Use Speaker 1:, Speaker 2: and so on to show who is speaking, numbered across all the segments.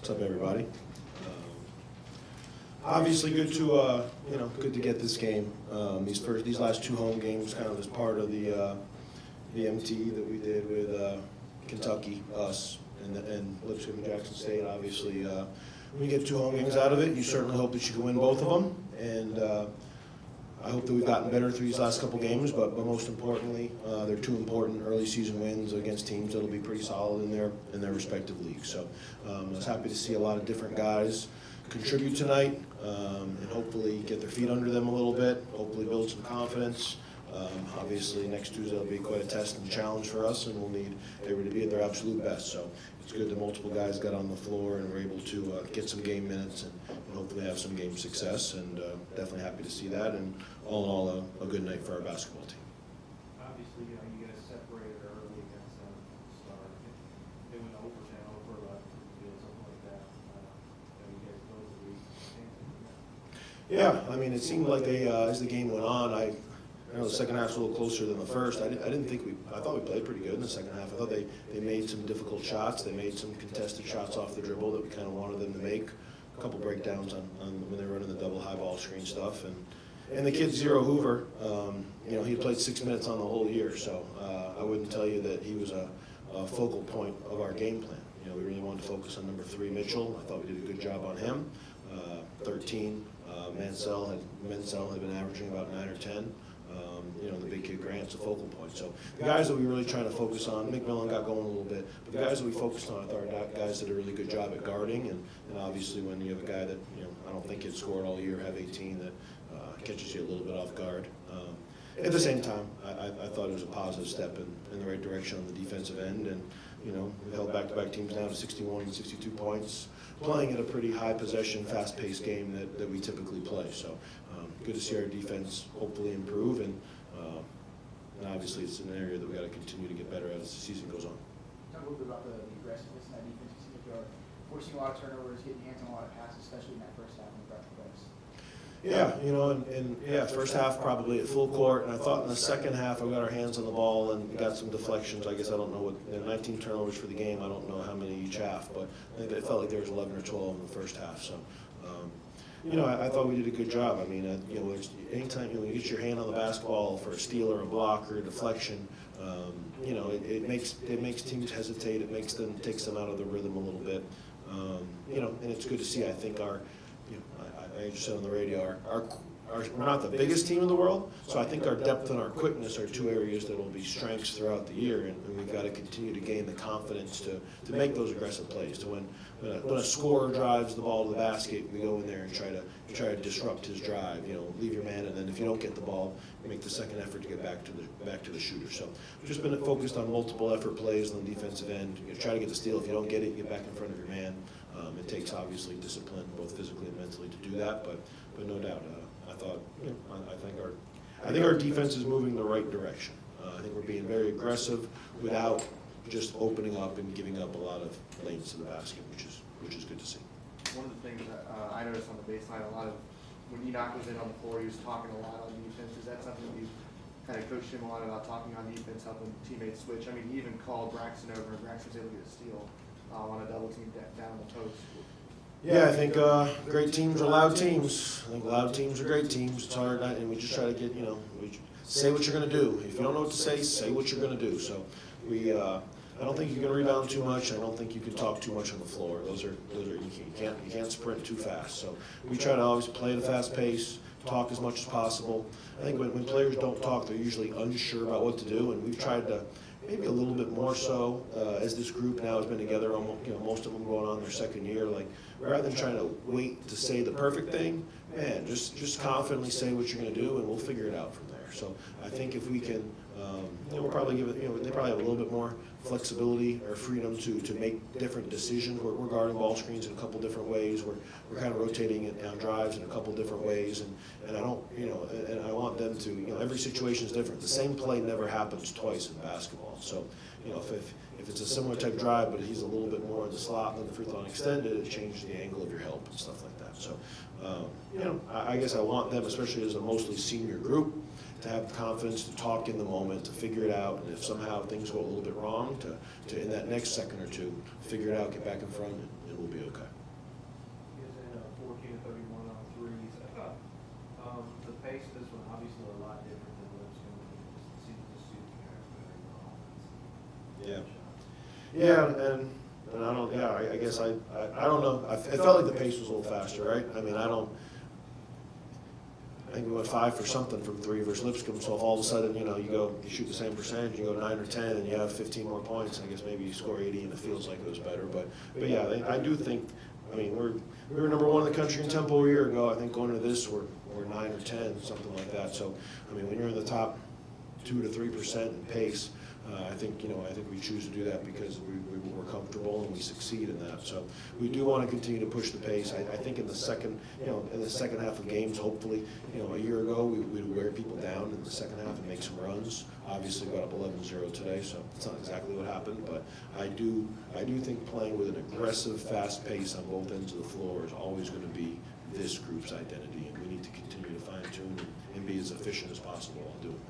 Speaker 1: What's up, everybody? Obviously, good to get this game. These last two home games, kind of as part of the MT that we did with Kentucky, us, and Lipscomb and Jackson State. Obviously, when you get two home games out of it, you certainly hope that you can win both of them. And I hope that we've gotten better through these last couple games, but most importantly, they're two important early season wins against teams that'll be pretty solid in their respective leagues. So I was happy to see a lot of different guys contribute tonight, and hopefully get their feet under them a little bit, hopefully build some confidence. Obviously, next Tuesday will be quite a test and challenge for us, and we'll need everybody to be at their absolute best. So it's good that multiple guys got on the floor and were able to get some game minutes and hopefully have some game success, and definitely happy to see that, and all in all, a good night for our basketball team.
Speaker 2: Obviously, you guys separated early against Star. They went overtime over something like that. You guys closed the league.
Speaker 1: Yeah, I mean, it seemed like they, as the game went on, I know the second half was a little closer than the first. I thought we played pretty good in the second half. I thought they made some difficult shots. They made some contested shots off the dribble that we kind of wanted them to make. A couple breakdowns on when they were running the double high ball screen stuff. And the kid, Zero Hoover, he had played 6 minutes on the whole year. So I wouldn't tell you that he was a focal point of our game plan. We really wanted to focus on number 3, Mitchell. I thought we did a good job on him. 13, Mansell had been averaging about 9 or 10. The big kid Grant's a focal point. So the guys that we really trying to focus on, McMillan got going a little bit, but the guys that we focused on, I thought our guys did a really good job at guarding, and obviously when you have a guy that, I don't think had scored all year, have 18, that catches you a little bit off guard. At the same time, I thought it was a positive step in the right direction on the defensive end, and we held back-to-back teams down to 61 and 62 points, playing at a pretty high possession, fast-paced game that we typically play. So good to see our defense hopefully improve, and obviously it's an area that we got to continue to get better at as the season goes on.
Speaker 3: Talk a little bit about the aggressiveness in that defense. You seem like you're forcing a lot of turnovers, getting hands on a lot of passes, especially in that first half when you brought the press.
Speaker 1: Yeah, first half probably at full court, and I thought in the second half we got our hands on the ball and got some deflections. I guess I don't know what, 19 turnovers for the game. I don't know how many each half, but I think it felt like there was 11 or 12 in the first half. So, I thought we did a good job. I mean, anytime you get your hand on the basketball for a steal or a block or a deflection, it makes teams hesitate. It takes them out of the rhythm a little bit. And it's good to see. I think I just said on the radio, we're not the biggest team in the world, so I think our depth and our quickness are two areas that will be strengths throughout the year, and we've got to continue to gain the confidence to make those aggressive plays. To when a scorer drives the ball to the basket, we go in there and try to disrupt his drive. Leave your man, and then if you don't get the ball, make the second effort to get back to the shooter. So we've just been focused on multiple effort plays on the defensive end. Try to get the steal. If you don't get it, you get back in front of your man. It takes obviously discipline, both physically and mentally, to do that. But no doubt, I think our defense is moving in the right direction. I think we're being very aggressive without just opening up and giving up a lot of lanes to the basket, which is good to see.
Speaker 4: One of the things that I noticed on the baseline, a lot of when Enoch was in on the floor, he was talking a lot on defense. Is that something you kind of coached him a lot about, talking on defense, helping teammates switch? I mean, he even called Braxton over, and Braxton was able to get a steal on a double team down on the post.
Speaker 1: Yeah, I think great teams are loud teams. I think loud teams are great teams. It's hard, and we just try to get, say what you're going to do. If you don't know what to say what you're going to do. So I don't think you can rebound too much. I don't think you can talk too much on the floor. You can't sprint too fast. So we try to always play at a fast pace, talk as much as possible. I think when players don't talk, they're usually unsure about what to do, and we've tried to maybe a little bit more so as this group now has been together, most of them going on their second year. Like, rather than trying to wait to say the perfect thing, man, just confidently say what you're going to do, and we'll figure it out from there. So I think if we can, we'll probably give it. They probably have a little bit more flexibility or freedom to make different decisions. We're guarding ball screens in a couple different ways. We're kind of rotating it on drives in a couple different ways, and I don't, and I want them to, every situation is different. The same play never happens twice in basketball. So, if it's a similar type drive, but he's a little bit more in the slot than the free throw line extended, it changes the angle of your help and stuff like that. So, I guess I want them, especially as a mostly senior group, to have the confidence to talk in the moment, to figure it out, and if somehow things go a little bit wrong, to in that next second or two, figure it out, get back in front, and we'll be okay.
Speaker 2: You guys had 14 to 31 on threes. I thought the pace of this one obviously a lot different than Lipscomb. It seems to suit you guys better in the offense.
Speaker 1: Yeah, and I don't. Yeah, I guess I don't know. I felt like the pace was a little faster, right? I mean, I think we went 5 for something from 3 versus Lipscomb. So if all of a sudden, you shoot the same percentage, you go 9 or 10, and you have 15 more points, I guess maybe you score 80 and it feels like it was better. But yeah, I do think. I mean, we were number 1 in the country in tempo a year ago. I think going to this, we're 9 or 10, something like that. So I mean, when you're in the top 2 to 3% in pace. I think we choose to do that because we're comfortable and we succeed in that. So we do want to continue to push the pace. I think in the second half of games, hopefully, a year ago we'd wear people down in the second half and make some runs. Obviously, we got up 11-0 today, so it's not exactly what happened. But I do think playing with an aggressive, fast pace on both ends of the floor is always going to be this group's identity, and we need to continue to fine tune and be as efficient as possible while doing that.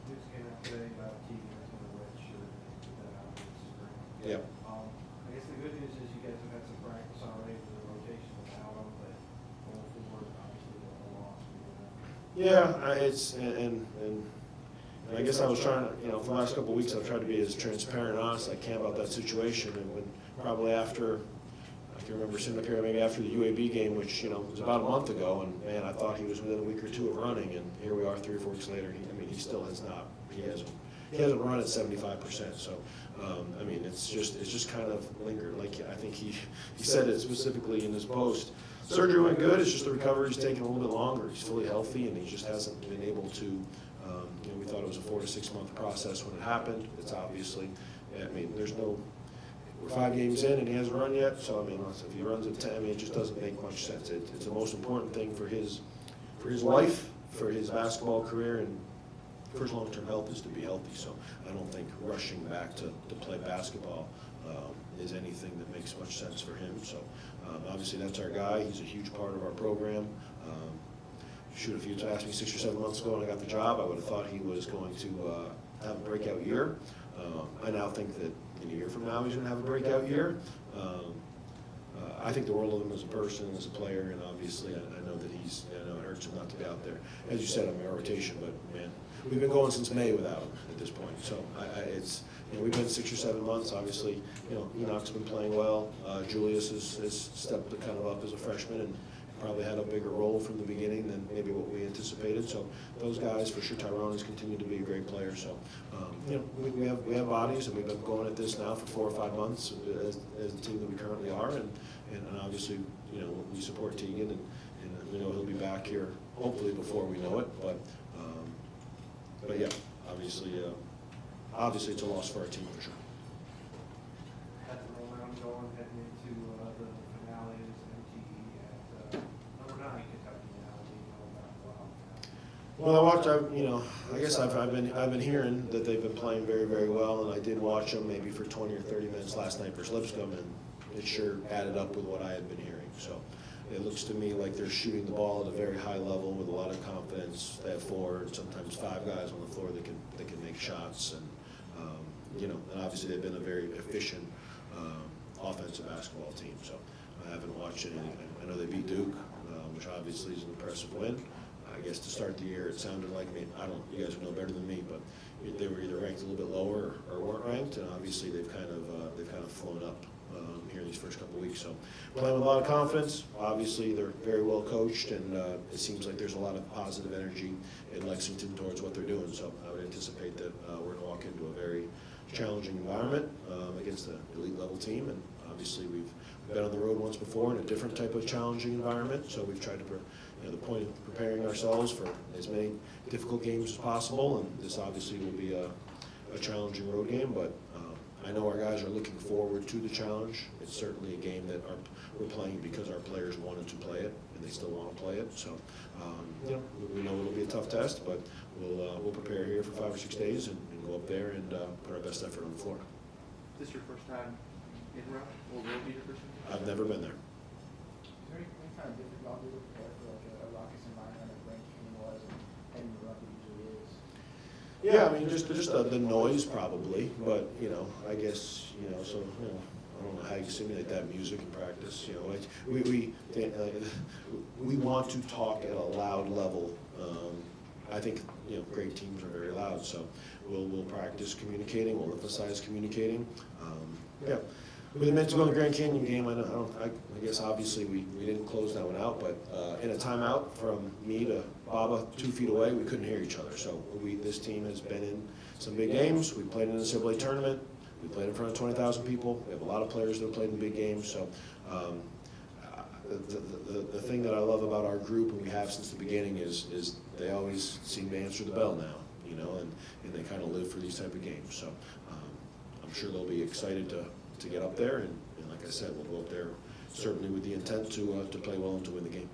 Speaker 2: News came out today about Keegan is going to redshirt and put that out in the spring.
Speaker 1: Yeah.
Speaker 2: I guess the good news is you guys have had some practice already with the rotation without him, but going forward, obviously, a loss.
Speaker 1: Yeah, and I guess I was trying to, for the last couple of weeks, I've tried to be as transparent and honest as I can about that situation. And when probably after, I can remember sitting up here maybe after the UAB game, which, was about a month ago, and man, I thought he was within a week or 2 of running, and here we are 3 or 4 weeks later. He still has not. He hasn't run at 75%. So, I mean, it's just kind of lingered. Like I think he said it specifically in his post. Surgery went good. It's just the recovery's taking a little bit longer. He's fully healthy, and he just hasn't been able to. We thought it was a 4 to 6 month process when it happened. It's obviously. I mean, we're 5 games in, and he hasn't run yet. So I mean, if he runs at 10, I mean, it just doesn't make much sense. It's the most important thing for his life, for his basketball career, and for his long-term health is to be healthy. So I don't think rushing back to play basketball is anything that makes much sense for him. So obviously that's our guy. He's a huge part of our program. If you asked me 6 or 7 months ago when I got the job, I would have thought he was going to have a breakout year. I now think that in a year from now he's going to have a breakout year. I think the world of him as a person, as a player, and obviously I know that it hurts him not to be out there. As you said, I'm in rotation, but man, we've been going since May without him at this point. So we've been 6 or 7 months. Obviously, Enoch's been playing well. Julius has stepped kind of up as a freshman and probably had a bigger role from the beginning than maybe what we anticipated. So those guys, for sure, Tyrone has continued to be a great player. So we have bodies, and we've been going at this now for 4 or 5 months as the team that we currently are, and obviously we support Teagan, and we know he'll be back here hopefully before we know it. But yeah, obviously it's a loss for our team for sure.
Speaker 2: Had the momentum going heading into the finale as MTE at number 9 Kentucky now.
Speaker 1: Well, I watched. I guess I've been hearing that they've been playing very, very well, and I did watch them maybe for 20 or 30 minutes last night versus Lipscomb, and it sure added up with what I had been hearing. So it looks to me like they're shooting the ball at a very high level with a lot of confidence. They have 4 and sometimes 5 guys on the floor that can make shots, and and obviously they've been a very efficient offensive basketball team. So I haven't watched anything. I know they beat Duke, which obviously is an impressive win. I guess to start the year, it sounded like you guys would know better than me, but they were either ranked a little bit lower or weren't ranked, and obviously they've kind of flown up here these first couple of weeks. So playing with a lot of confidence. Obviously they're very well coached, and it seems like there's a lot of positive energy in Lexington towards what they're doing. So I would anticipate that we're going to walk into a very challenging environment against an elite level team, and obviously we've been on the road once before in a different type of challenging environment. So we've tried to the point of preparing ourselves for as many difficult games as possible, and this obviously will be a challenging road game, but I know our guys are looking forward to the challenge. It's certainly a game that we're playing because our players wanted to play it, and they still want to play it. So we know it'll be a tough test, but we'll prepare here for 5 or 6 days and go up there and put our best effort on the floor.
Speaker 4: Is this your first time in Rome, or will it be your first time?
Speaker 1: I've never been there.
Speaker 3: Is there any kind of different y'all do to prepare for like a raucous environment like Grand Canyon was, and
Speaker 1: Yeah, I mean, just the noise probably, but, you know, I guess, you know, so, you know, I don't know how you simulate that music in practice, you know, we want to talk at a loud level. I think, you know, great teams are very loud, so we'll practice communicating, we'll emphasize communicating. Yeah, with a minute to go in the Grand Canyon game, I guess obviously we didn't close that one out, but in a timeout from me to Baba 2 feet away, we couldn't hear each other. So this team has been in some big games. We played in the NCAA tournament. We played in front of 20,000 people. We have a lot of players that have played in big games. So the thing that I love about our group, and we have since the beginning, is they always seem to answer the bell now, you know, and they kind of live for these type of games. So I'm sure they'll be excited to get up there, and like I said, we'll go up there certainly with the intent to play well and to win the game.